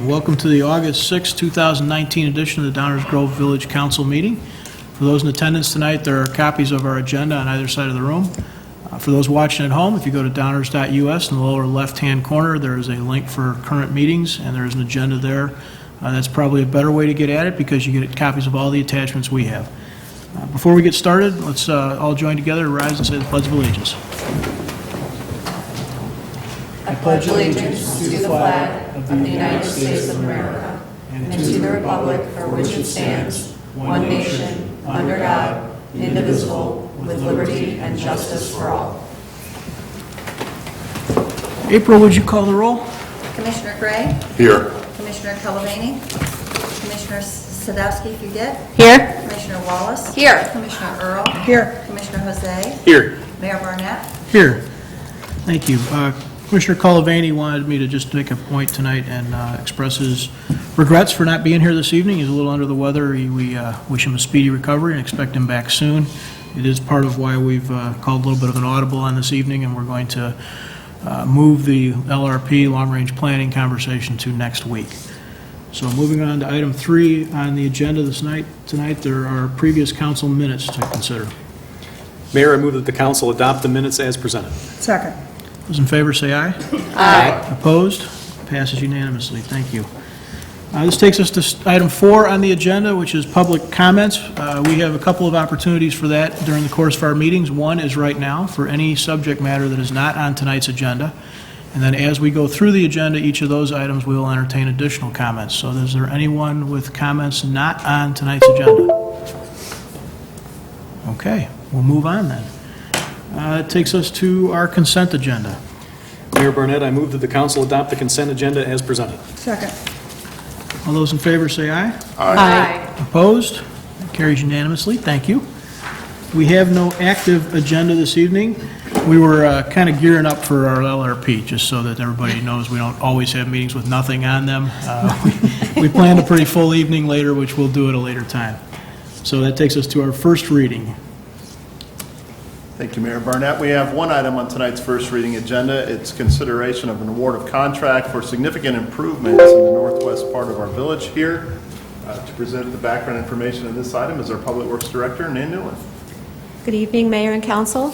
Welcome to the August 6, 2019 edition of the Downers Grove Village Council meeting. For those in attendance tonight, there are copies of our agenda on either side of the room. For those watching at home, if you go to downers.us in the lower left-hand corner, there is a link for current meetings, and there is an agenda there. That's probably a better way to get at it because you get copies of all the attachments we have. Before we get started, let's all join together to rise and say the Pledge of Allegiance. I pledge allegiance to the flag of the United States of America and to the republic for which it stands, one nation, under God, indivisible, with liberty and justice for all. April, would you call the roll? Commissioner Gray? Here. Commissioner Calavani? Commissioner Sadowski, if you get? Here. Commissioner Wallace? Here. Commissioner Earl? Here. Commissioner Jose? Here. Mayor Barnett? Here. Thank you. Commissioner Calavani wanted me to just make a point tonight and express his regrets for not being here this evening. He's a little under the weather. We wish him a speedy recovery and expect him back soon. It is part of why we've called a little bit of an audible on this evening, and we're going to move the LRP, long-range planning conversation, to next week. So moving on to item 3 on the agenda tonight, there are previous council minutes to consider. Mayor, I move that the council adopt the minutes as presented. Second. Those in favor say aye. Aye. Opposed? Passes unanimously. Thank you. This takes us to item 4 on the agenda, which is public comments. We have a couple of opportunities for that during the course of our meetings. One is right now for any subject matter that is not on tonight's agenda. And then as we go through the agenda, each of those items, we will entertain additional comments. So is there anyone with comments not on tonight's agenda? Okay, we'll move on then. It takes us to our consent agenda. Mayor Barnett, I move that the council adopt the consent agenda as presented. Second. All those in favor say aye. Aye. Opposed? That carries unanimously. Thank you. We have no active agenda this evening. We were kind of gearing up for our LRP, just so that everybody knows we don't always have meetings with nothing on them. We planned a pretty full evening later, which we'll do at a later time. So that takes us to our first reading. Thank you, Mayor Barnett. We have one item on tonight's first reading agenda. It's consideration of an award of contract for significant improvements in the northwest part of our village here. To present the background information of this item is our Public Works Director, Nan Newland. Good evening, Mayor and Council.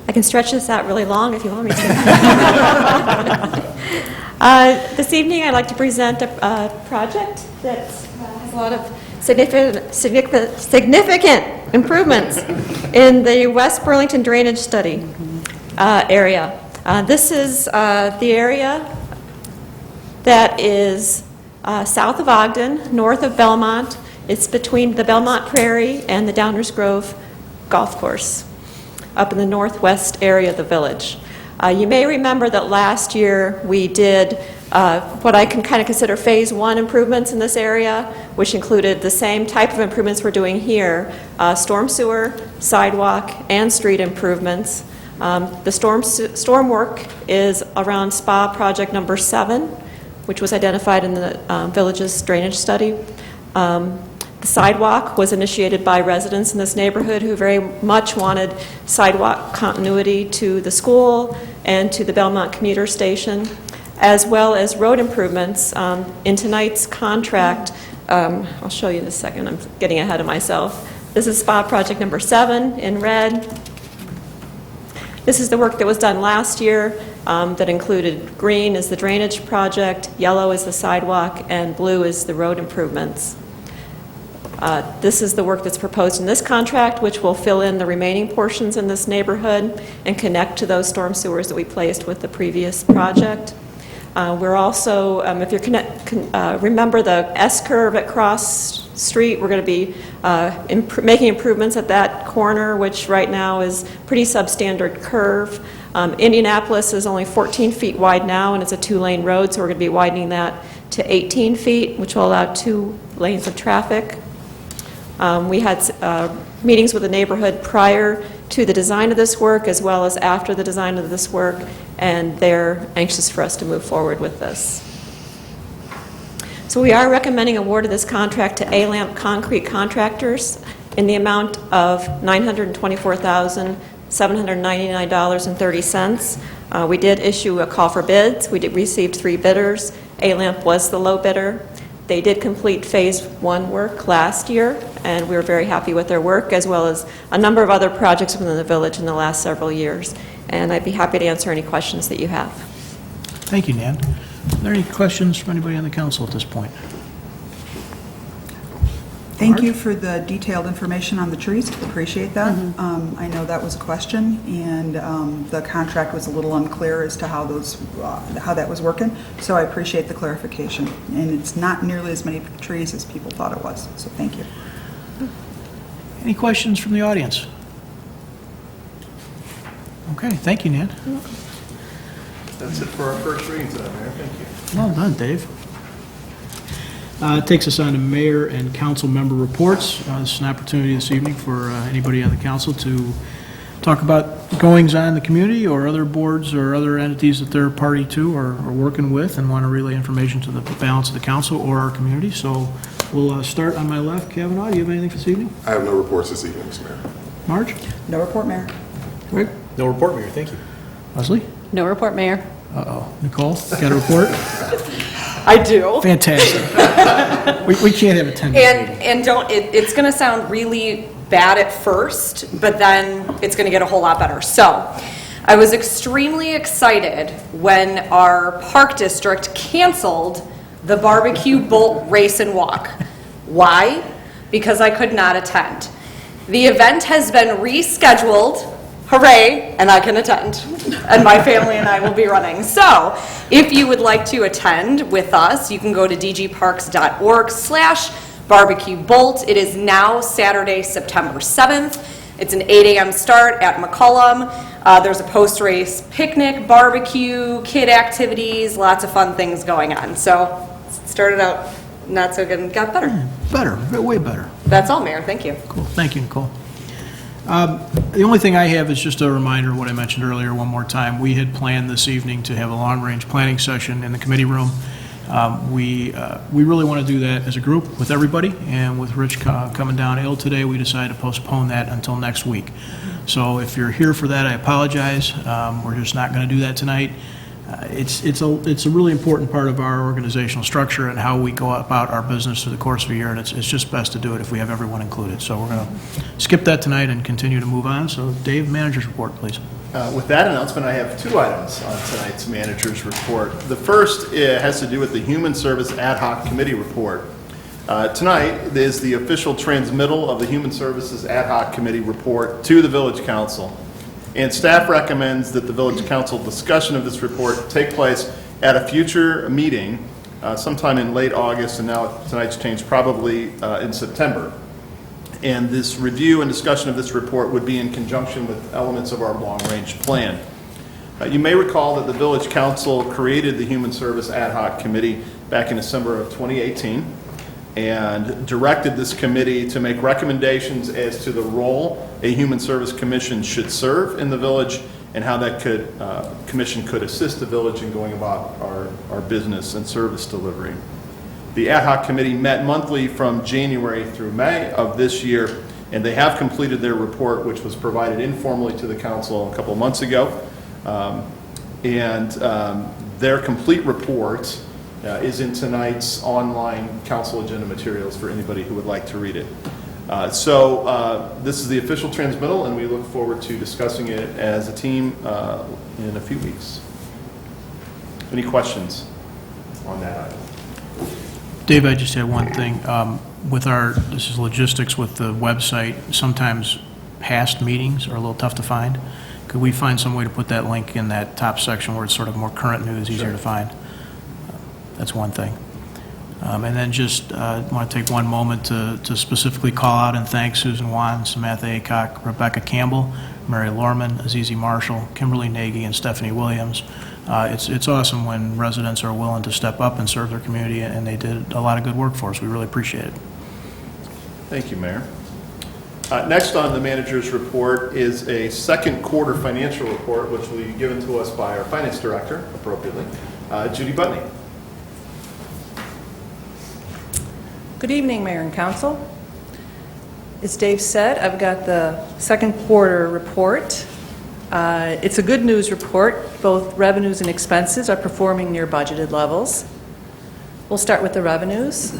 I can stretch this out really long if you want me to. This evening, I'd like to present a project that has a lot of significant improvements in the West Burlington Drainage Study area. This is the area that is south of Ogden, north of Belmont. It's between the Belmont Prairie and the Downers Grove Golf Course, up in the northwest area of the village. You may remember that last year we did what I can kind of consider phase 1 improvements in this area, which included the same type of improvements we're doing here, storm sewer, sidewalk, and street improvements. The storm work is around SPA project number 7, which was identified in the village's drainage study. The sidewalk was initiated by residents in this neighborhood who very much wanted sidewalk continuity to the school and to the Belmont commuter station, as well as road improvements. In tonight's contract, I'll show you in a second, I'm getting ahead of myself. This is SPA project number 7 in red. This is the work that was done last year that included green is the drainage project, yellow is the sidewalk, and blue is the road improvements. This is the work that's proposed in this contract, which will fill in the remaining portions in this neighborhood and connect to those storm sewers that we placed with the previous project. We're also, if you remember the S-curve at Cross Street, we're going to be making improvements at that corner, which right now is pretty substandard curve. Indianapolis is only 14 feet wide now, and it's a 2-lane road, so we're going to be widening that to 18 feet, which will allow 2 lanes of traffic. We had meetings with the neighborhood prior to the design of this work as well as after the design of this work, and they're anxious for us to move forward with this. So we are recommending award of this contract to A-Lamp Concrete Contractors in the amount of $924,799.30. We did issue a call for bids. We received 3 bidders, A-Lamp was the low bidder. They did complete Phase 1 work last year, and we were very happy with their work, as well as a number of other projects within the village in the last several years. And I'd be happy to answer any questions that you have. Thank you, Nan. Are there any questions from anybody on the council at this point? Thank you for the detailed information on the trees. Appreciate that. I know that was a question, and the contract was a little unclear as to how that was working. So I appreciate the clarification. And it's not nearly as many trees as people thought it was. So thank you. Any questions from the audience? Okay, thank you, Nan. That's it for our first reading tonight, Mayor. Thank you. Well done, Dave. It takes us on to mayor and council member reports. This is an opportunity this evening for anybody on the council to talk about goings-on in the community or other boards or other entities that they're party to or working with and want to relay information to the balance of the council or our community. So we'll start on my left. Kavanaugh, do you have anything for this evening? I have no reports this evening, Mr. Mayor. Marge? No report, Mayor. Greg? No report, Mayor. Thank you. Leslie? No report, Mayor. Uh-oh. Nicole, got a report? I do. Fantastic. We can't have a 10-minute meeting. And don't, it's going to sound really bad at first, but then it's going to get a whole lot better. So, I was extremely excited when our park district canceled the barbecue bolt race and walk. Why? Because I could not attend. The event has been rescheduled. Hooray, and I can attend, and my family and I will be running. So, if you would like to attend with us, you can go to dgparks.org/barbecue-bolt. It is now Saturday, September 7th. It's an 8 a.m. start at McCullum. There's a post-race picnic, barbecue, kid activities, lots of fun things going on. So, it started out not so good and got better. Better, way better. That's all, Mayor. Thank you. Cool. Thank you, Nicole. The only thing I have is just a reminder of what I mentioned earlier one more time. We had planned this evening to have a long-range planning session in the committee room. We really want to do that as a group with everybody, and with Rich coming down ill today, we decided to postpone that until next week. So if you're here for that, I apologize. We're just not going to do that tonight. It's a really important part of our organizational structure and how we go about our business through the course of a year, and it's just best to do it if we have everyone included. So we're going to skip that tonight and continue to move on. So Dave, manager's report, please. With that announcement, I have two items on tonight's manager's report. The first has to do with the Human Service Ad Hoc Committee report. Tonight is the official transmittal of the Human Services Ad Hoc Committee report to the Village Council. And staff recommends that the Village Council discussion of this report take place at a future meeting sometime in late August, and now tonight's changed, probably in September. And this review and discussion of this report would be in conjunction with elements of our long-range plan. You may recall that the Village Council created the Human Service Ad Hoc Committee back in December of 2018 and directed this committee to make recommendations as to the role a Human Service Commission should serve in the village and how that commission could assist the village in going about our business and service delivery. The Ad Hoc Committee met monthly from January through May of this year, and they have completed their report, which was provided informally to the council a couple of months ago. Their complete report is in tonight's online council agenda materials for anybody who would like to read it. This is the official transmittal, and we look forward to discussing it as a team in a few weeks. Any questions on that item? Dave, I just had one thing. This is logistics with the website. Sometimes past meetings are a little tough to find. Could we find some way to put that link in that top section where it's sort of more current news, easier to find? That's one thing. And then just want to take one moment to specifically call out and thank Susan Wan, Samantha Aycock, Rebecca Campbell, Mary Lorman, Azizi Marshall, Kimberly Nagy, and Stephanie Williams. It's awesome when residents are willing to step up and serve their community, and they did a lot of good work for us. We really appreciate it. Thank you, Mayor. Next on the manager's report is a second quarter financial report, which will be given to us by our finance director, appropriately, Judy Butney. Good evening, Mayor and Council. As Dave said, I've got the second quarter report. It's a good news report. Both revenues and expenses are performing near budgeted levels. We'll start with the revenues.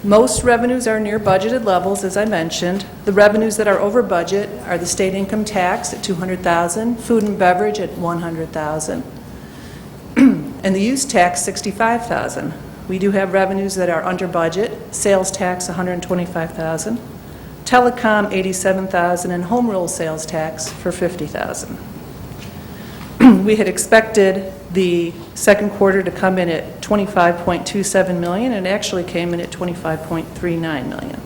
Most revenues are near budgeted levels, as I mentioned. The revenues that are over budget are the state income tax at $200,000, food and beverage at $100,000, and the use tax $65,000. We do have revenues that are under budget: sales tax $125,000, telecom $87,000, and home rule sales tax for $50,000. We had expected the second quarter to come in at $25.27 million, and it actually came in at $25.39 million.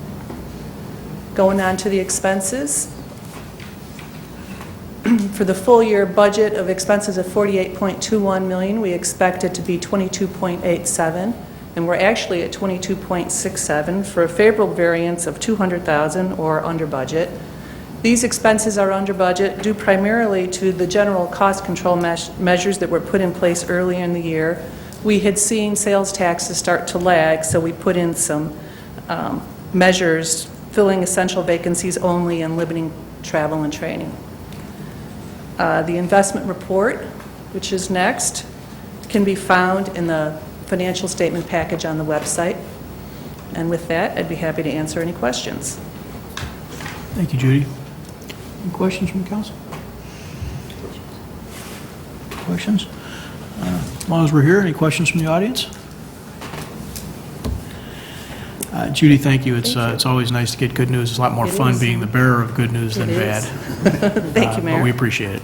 Going on to the expenses. For the full year budget of expenses of $48.21 million, we expect it to be $22.87, and we're actually at $22.67 for a favorable variance of $200,000 or under budget. These expenses are under budget due primarily to the general cost control measures that were put in place early in the year. We had seen sales taxes start to lag, so we put in some measures filling essential vacancies only and limiting travel and training. The investment report, which is next, can be found in the financial statement package on the website. And with that, I'd be happy to answer any questions. Thank you, Judy. Any questions from the council? Questions? As long as we're here, any questions from the audience? Judy, thank you. It's always nice to get good news. It's a lot more fun being the bearer of good news than bad. Thank you, Mayor. But we appreciate it.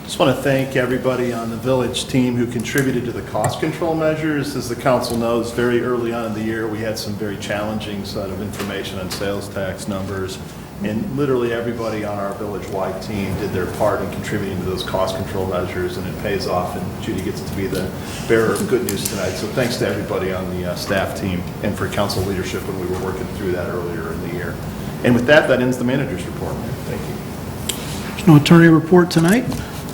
Just want to thank everybody on the village team who contributed to the cost control measures. As the council knows, very early on in the year, we had some very challenging set of information on sales tax numbers, and literally everybody on our village-wide team did their part in contributing to those cost control measures, and it pays off, and Judy gets to be the bearer of good news tonight. So thanks to everybody on the staff team and for council leadership when we were working through that earlier in the year. And with that, that ends the manager's report. Thank you. There's no attorney report tonight,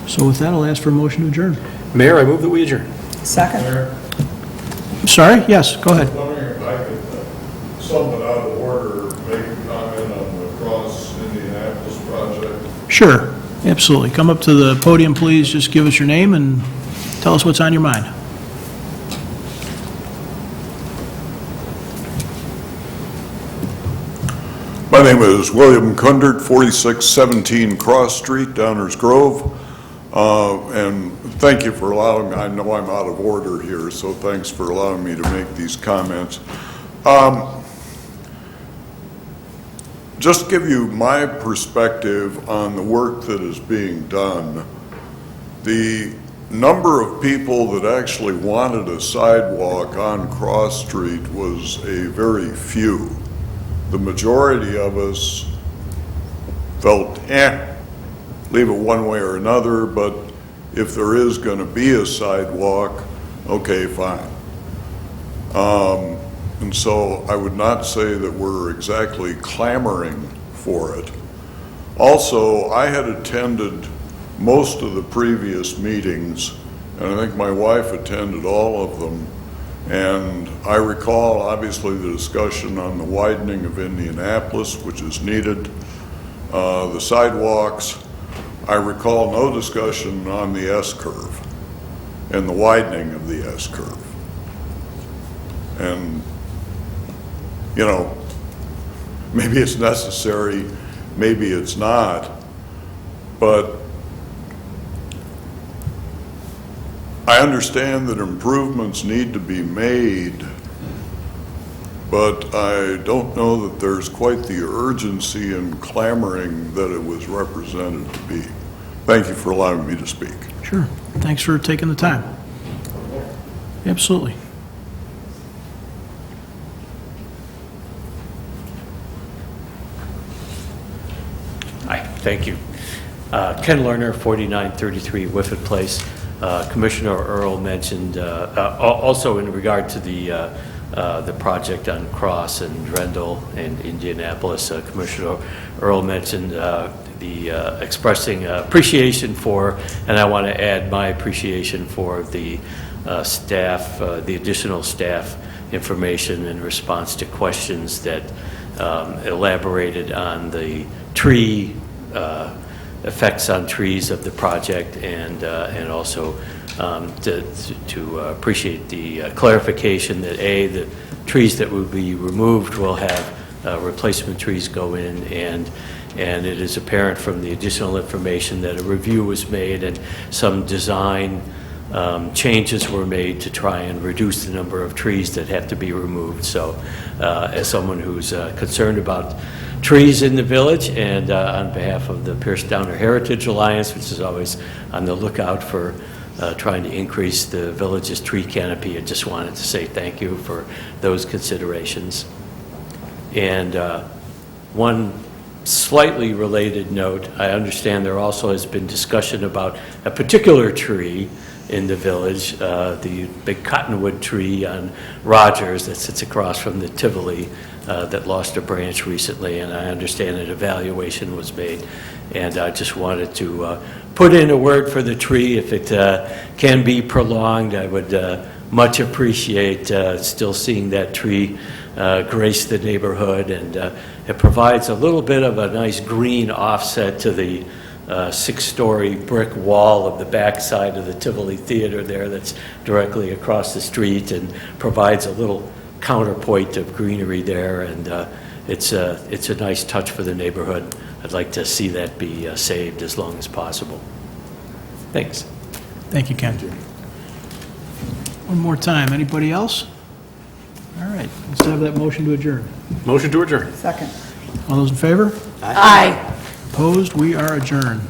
so with that, I'll ask for a motion to adjourn. Mayor, I move that we adjourn. Second. Sorry? Yes, go ahead. Wondering if I could, somewhat out of order, make a comment on the Cross Indianapolis project. Sure, absolutely. Come up to the podium, please. Just give us your name and tell us what's on your mind. My name is William Kundert, 4617 Cross Street, Downers Grove. And thank you for allowing me, I know I'm out of order here, so thanks for allowing me to make these comments. Just give you my perspective on the work that is being done. The number of people that actually wanted a sidewalk on Cross Street was a very few. The majority of us felt, leave it one way or another, but if there is going to be a sidewalk, okay, fine. And so I would not say that we're exactly clamoring for it. Also, I had attended most of the previous meetings, and I think my wife attended all of them. And I recall, obviously, the discussion on the widening of Indianapolis, which is needed, the sidewalks. I recall no discussion on the S-curve and the widening of the S-curve. And, you know, maybe it's necessary, maybe it's not, but I understand that improvements need to be made, but I don't know that there's quite the urgency in clamoring that it was represented to be. Thank you for allowing me to speak. Sure. Thanks for taking the time. Absolutely. Hi, thank you. Ken Lerner, 4933 Whiffet Place. Commissioner Earl mentioned, also in regard to the project on Cross and Drendel and Indianapolis, Commissioner Earl mentioned the expressing appreciation for, and I want to add my appreciation for the staff, the additional staff information in response to questions that elaborated on the tree effects on trees of the project, and also to appreciate the clarification that, A, the trees that will be removed will have replacement trees go in, and it is apparent from the additional information that a review was made and some design changes were made to try and reduce the number of trees that have to be removed. So as someone who's concerned about trees in the village, and on behalf of the Pierce Downer Heritage Alliance, which is always on the lookout for trying to increase the village's tree canopy, I just wanted to say thank you for those considerations. And one slightly related note, I understand there also has been discussion about a particular tree in the village, the big cottonwood tree on Rogers that sits across from the Tivoli that lost a branch recently, and I understand an evaluation was made. And I just wanted to put in a word for the tree. If it can be prolonged, I would much appreciate still seeing that tree grace the neighborhood, and it provides a little bit of a nice green offset to the six-story brick wall of the backside of the Tivoli Theater there that's directly across the street, and provides a little counterpoint of greenery there, and it's a nice touch for the neighborhood. I'd like to see that be saved as long as possible. Thanks. Thank you, Ken. One more time, anybody else? All right, let's have that motion to adjourn. Motion to adjourn. Second. All those in favor? Aye. Opposed? We are adjourned.